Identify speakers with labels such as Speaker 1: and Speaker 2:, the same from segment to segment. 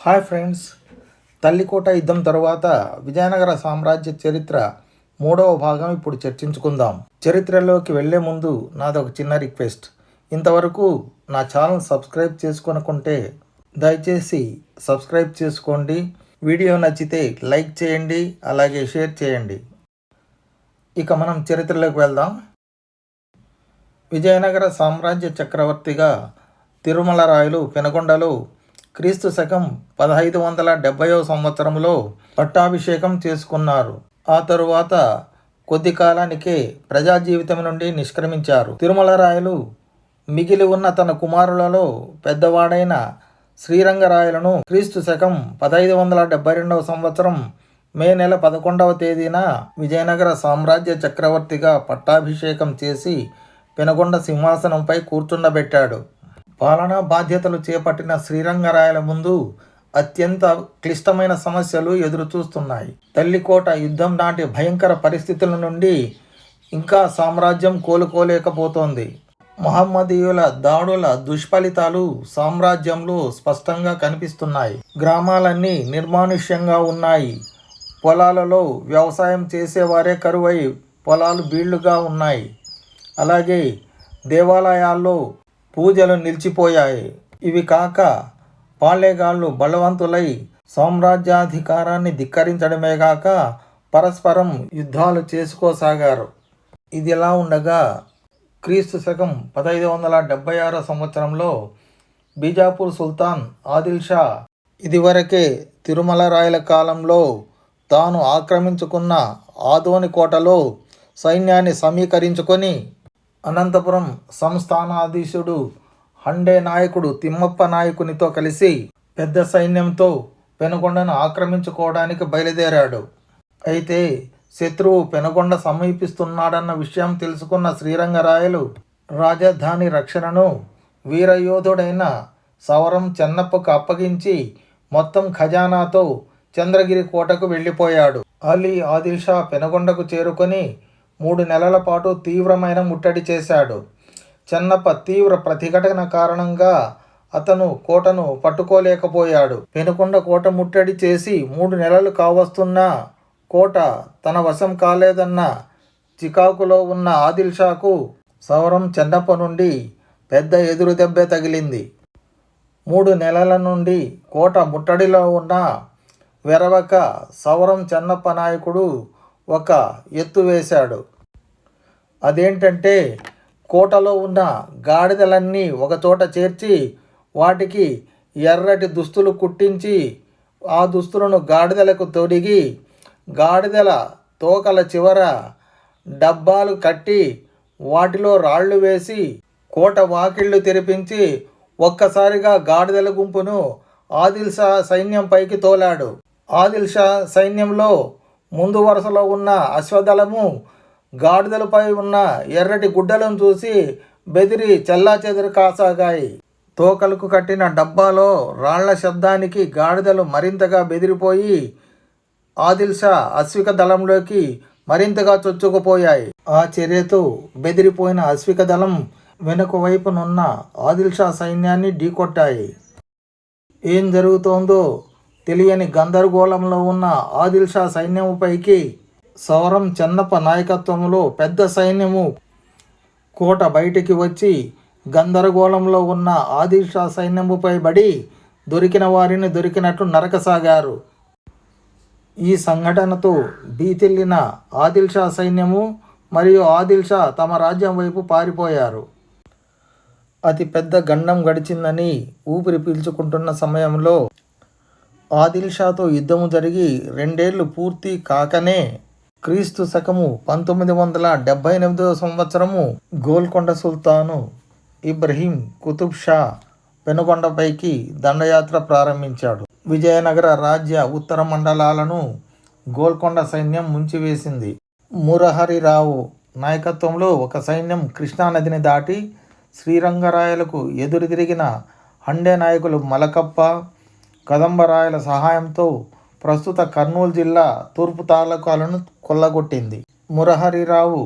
Speaker 1: Hi friends, Talikota యుద్ధం తరువాత విజయనగర సామ్రాజ్య చరిత్ర మూడవ భాగం ఇప్పుడు చర్చించుకుందాం. చరిత్రలోకి వెళ్లే ముందు నాదొక చిన్న రిక్వెస్ట్. ఇంతవరకు నా ఛానల్ సబ్స్క్రైబ్ చేసుకొనుకుంటే దయచేసి సబ్స్క్రైబ్ చేసుకోండి. వీడియో నచ్చితే లైక్ చేయండి, అలాగే షేర్ చేయండి. ఇక మనం చరిత్రలోకి వెళ్దాం. విజయనగర సామ్రాజ్య చక్రవర్తిగా తిరుమల రాయలు పెనుగొండలో క్రీస్తు శకం 1570వ సంవత్సరంలో పట్టాభిషేకం చేసుకున్నారు. ఆ తరువాత కొద్ది కాలానికే ప్రజా జీవితం నుండి నిష్క్రమించారు. తిరుమల రాయలు మిగిలి ఉన్న తన కుమారులలో పెద్దవాడైన శ్రీరంగరాయలను క్రీస్తు శకం 1572వ సంవత్సరం మే నెల 11వ తేదీన విజయనగర సామ్రాజ్య చక్రవర్తిగా పట్టాభిషేకం చేసి పెనుగొండ సింహాసనంపై కూర్చుండబెట్టాడు. పాలనా బాధ్యతలు చేపట్టిన శ్రీరంగరాయల ముందు అత్యంత క్లిష్టమైన సమస్యలు ఎదురుచూస్తున్నాయి. తల్లికోట యుద్ధం నాటి భయంకర పరిస్థితుల నుండి ఇంకా సామ్రాజ్యం కోలుకోలేకపోతోంది. మహమ్మదీయుల దాడుల దుష్ఫలితాలు సామ్రాజ్యంలో స్పష్టంగా కనిపిస్తున్నాయి. గ్రామాలన్నీ నిర్మానుష్యంగా ఉన్నాయి. పొలాలలో వ్యవసాయం చేసేవారే కరువై పొలాలు బీళ్లుగా ఉన్నాయి. అలాగే దేవాలయాల్లో పూజలు నిలిచిపోయాయి. ఇవి కాక పాళెగాళ్ళు బలవంతులై సామ్రాజ్యాధికారాన్ని ధిక్కరించడమే కాక పరస్పరం యుద్ధాలు చేసుకోసాగారు. ఇదిలా ఉండగా క్రీస్తు శకం 1576 సంవత్సరంలో బీజాపూర్ సుల్తాన్ ఆదిల్ షా ఇదివరకే తిరుమల రాయల కాలంలో తాను ఆక్రమించుకున్న ఆదోని కోటలో సైన్యాన్ని సమీకరించుకొని అనంతపురం సంస్థానాధీశుడు హండే నాయకుడు తిమ్మప్ప నాయకునితో కలిసి పెద్ద సైన్యంతో పెనుగొండను ఆక్రమించుకోవడానికి బయలుదేరాడు. అయితే శత్రువు పెనుగొండ సమీపిస్తున్నాడన్న విషయం తెలుసుకున్న శ్రీరంగరాయలు రాజధాని రక్షణను వీరయోధుడైన సవరం చెన్నప్పకు అప్పగించి మొత్తం ఖజానాతో చంద్రగిరి కోటకు వెళ్ళిపోయాడు. అలీ ఆదిల్ షా పెనుగొండకు చేరుకొని 3 నెలల పాటు తీవ్రమైన ముట్టడి చేశాడు. చెన్నప్ప తీవ్ర ప్రతిఘటన కారణంగా అతను కోటను పట్టుకోలేకపోయాడు. పెనుకొండ కోట ముట్టడి చేసి 3 నెలలు కావస్తున్నా కోట తన వశం కాలేదన్న చికాకులో ఉన్న ఆదిల్ షాకు సవరం చెన్నప్ప నుండి పెద్ద ఎదురు దెబ్బ తగిలింది. 3 నెలల నుండి కోట ముట్టడిలో ఉన్న వెరవక సవరం చెన్నప్ప నాయకుడు ఒక ఎత్తు వేశాడు. అదేంటంటే కోటలో ఉన్న గాడిదలన్నీ ఒకచోట చేర్చి వాటికి ఎర్రటి దుస్తులు కుట్టించి ఆ దుస్తులను గాడిదలకు తొడిగి గాడిదల తోకల చివర డబ్బాలు కట్టి వాటిలో రాళ్లు వేసి కోట వాకిళ్లు తెరిపించి ఒక్కసారిగా గాడిదల గుంపును ఆదిల్ షా సైన్యం పైకి తోలాడు. ఆదిల్ షా సైన్యంలో ముందు వరుసలో ఉన్న అశ్వదళము గాడిదలపై ఉన్న ఎర్రటి గుడ్డలను చూసి బెదిరి చెల్లాచెదురు కాసాగాయి. తోకలకు కట్టిన డబ్బాలో రాళ్ల శబ్దానికి గాడిదలు మరింతగా బెదిరిపోయి ఆదిల్ షా అశ్విక దళంలోకి మరింతగా చొచ్చుకుపోయాయి. ఆ చర్యతో బెదిరిపోయిన అశ్విక దళం వెనుక వైపునున్న ఆదిల్ షా సైన్యాన్ని ఢీకొట్టాయి. ఏం జరుగుతోందో తెలియని గందరగోళంలో ఉన్న ఆదిల్ షా సైన్యముపైకి సవరం చెన్నప్ప నాయకత్వంలో పెద్ద సైన్యము కోట బయటికి వచ్చి గందరగోళంలో ఉన్న ఆదిల్ షా సైన్యముపై బడి దొరికిన వారిని దొరికినట్లు నరకసాగారు. ఈ సంఘటనతో భీతిల్లిన ఆదిల్ షా సైన్యము మరియు ఆదిల్ షా తమ రాజ్యం వైపు పారిపోయారు. అతి పెద్ద గండం గడిచిందని ఊపిరి పీల్చుకుంటున్న సమయంలో ఆదిల్ షాతో యుద్ధము జరిగి 2 ఏళ్లు పూర్తి కాకనే క్రీస్తు శకము 1978వ సంవత్సరము గోల్కొండ సుల్తాను ఇబ్రహీం కుతుబ్ షా పెనుగొండపైకి దండయాత్ర ప్రారంభించాడు. విజయనగర రాజ్య ఉత్తర మండలాలను గోల్కొండ సైన్యం ముంచివేసింది. మురహరిరావు నాయకత్వంలో ఒక సైన్యం కృష్ణానదిని దాటి శ్రీరంగరాయలకు ఎదురు తిరిగిన హండే నాయకులు మలకప్ప కదంబరాయల సహాయంతో ప్రస్తుత కర్నూలు జిల్లా తూర్పు తాలూకాలను కొల్లగొట్టింది. మురహరిరావు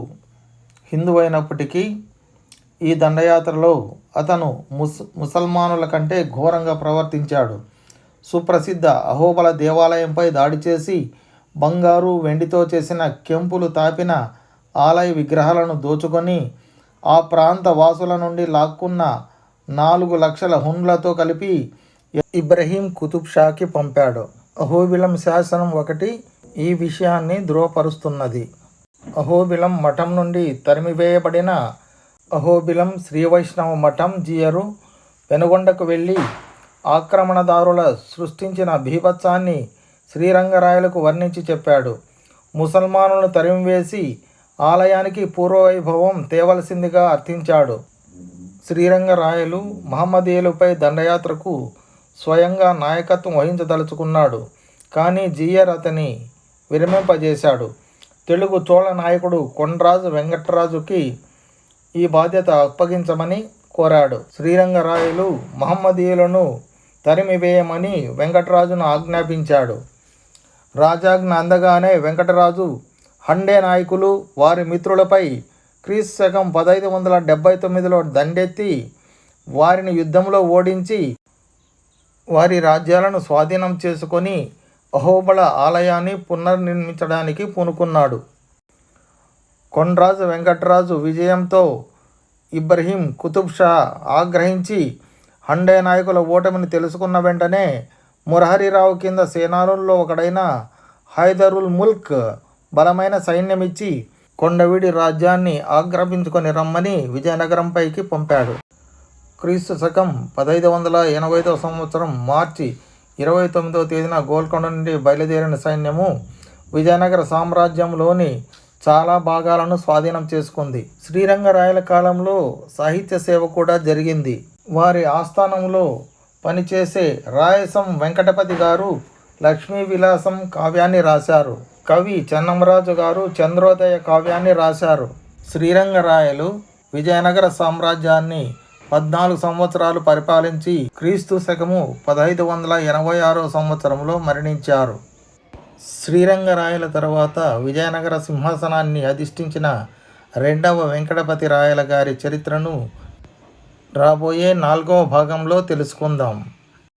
Speaker 1: హిందూ అయినప్పటికీ ఈ దండయాత్రలో అతను ముసల్మానుల కంటే ఘోరంగా ప్రవర్తించాడు. సుప్రసిద్ధ అహోబల దేవాలయంపై దాడి చేసి బంగారు వెండితో చేసిన కెంపులు తాపిన ఆలయ విగ్రహాలను దోచుకొని ఆ ప్రాంత వాసుల నుండి లాక్కున్న 4 లక్షల హుండ్లతో కలిపి ఇబ్రహీం కుతుబ్ షాకి పంపాడు. అహోబిలం శాసనం 1 ఈ విషయాన్ని ధృవపరుస్తున్నది. అహోబిలం మఠం నుండి తరిమివేయబడిన అహోబిలం శ్రీవైష్ణవ మఠం జియరు పెనుగొండకు వెళ్ళి ఆక్రమణదారుల సృష్టించిన బీభత్సాన్ని శ్రీరంగరాయలకు వర్ణించి చెప్పాడు. ముసల్మానులను తరిమివేసి ఆలయానికి పూర్వవైభవం తేవలసిందిగా అర్థించాడు. శ్రీరంగరాయలు మహమ్మదీయులపై దండయాత్రకు స్వయంగా నాయకత్వం వహించదలుచుకున్నాడు. కానీ జియర్ అతని విరమింపజేశాడు. తెలుగు చోళ నాయకుడు కొండ్రాజు వెంకటరాజుకి ఈ బాధ్యత అప్పగించమని కోరాడు. శ్రీరంగరాయలు మహమ్మదీయులను తరిమివేయమని వెంకటరాజును ఆజ్ఞాపించాడు. రాజాజ్ఞ అందగానే వెంకటరాజు హండే నాయకులు వారి మిత్రులపై క్రీస్తు 1579లో దండెత్తి వారిని యుద్ధంలో ఓడించి వారి రాజ్యాలను స్వాధీనం చేసుకొని అహోబళ ఆలయాన్ని పునర్నిర్మించడానికి పూనుకున్నాడు. కొండ్రాజు వెంకటరాజు విజయంతో ఇబ్రహీం కుతుబ్ షా ఆగ్రహించి హండే నాయకుల ఓటమిని తెలుసుకున్న వెంటనే మురహరిరావు కింద సేనానుల్లో ఒకడైన హైదరుల్ ముల్క్ బలమైన సైన్యమిచ్చి కొండవీడి రాజ్యాన్ని ఆక్రమించుకొని రమ్మని విజయనగరంపైకి పంపాడు. క్రీస్తు శకం 1585 సంవత్సరం మార్చి 29వ తేదీన గోల్కొండ నుండి బయలుదేరిన సైన్యము విజయనగర సామ్రాజ్యంలోని చాలా భాగాలను స్వాధీనం చేసుకుంది. శ్రీరంగరాయల కాలంలో సాహిత్య సేవ కూడా జరిగింది. వారి ఆస్థానంలో పనిచేసే రాయసం వెంకటపతి గారు లక్ష్మీ విలాసం కావ్యాన్ని రాశారు. కవి చెన్నమరాజు గారు చంద్రోదయ కావ్యాన్ని రాశారు. శ్రీరంగరాయలు విజయనగర సామ్రాజ్యాన్ని 14 సంవత్సరాలు పరిపాలించి క్రీస్తు శకము 1586 సంవత్సరంలో మరణించారు. శ్రీరంగరాయల తర్వాత విజయనగర సింహాసనాన్ని అధిష్ఠించిన 2వ వెంకటపతి రాయల గారి చరిత్రను రాబోయే 4వ భాగంలో తెలుసుకుందాం.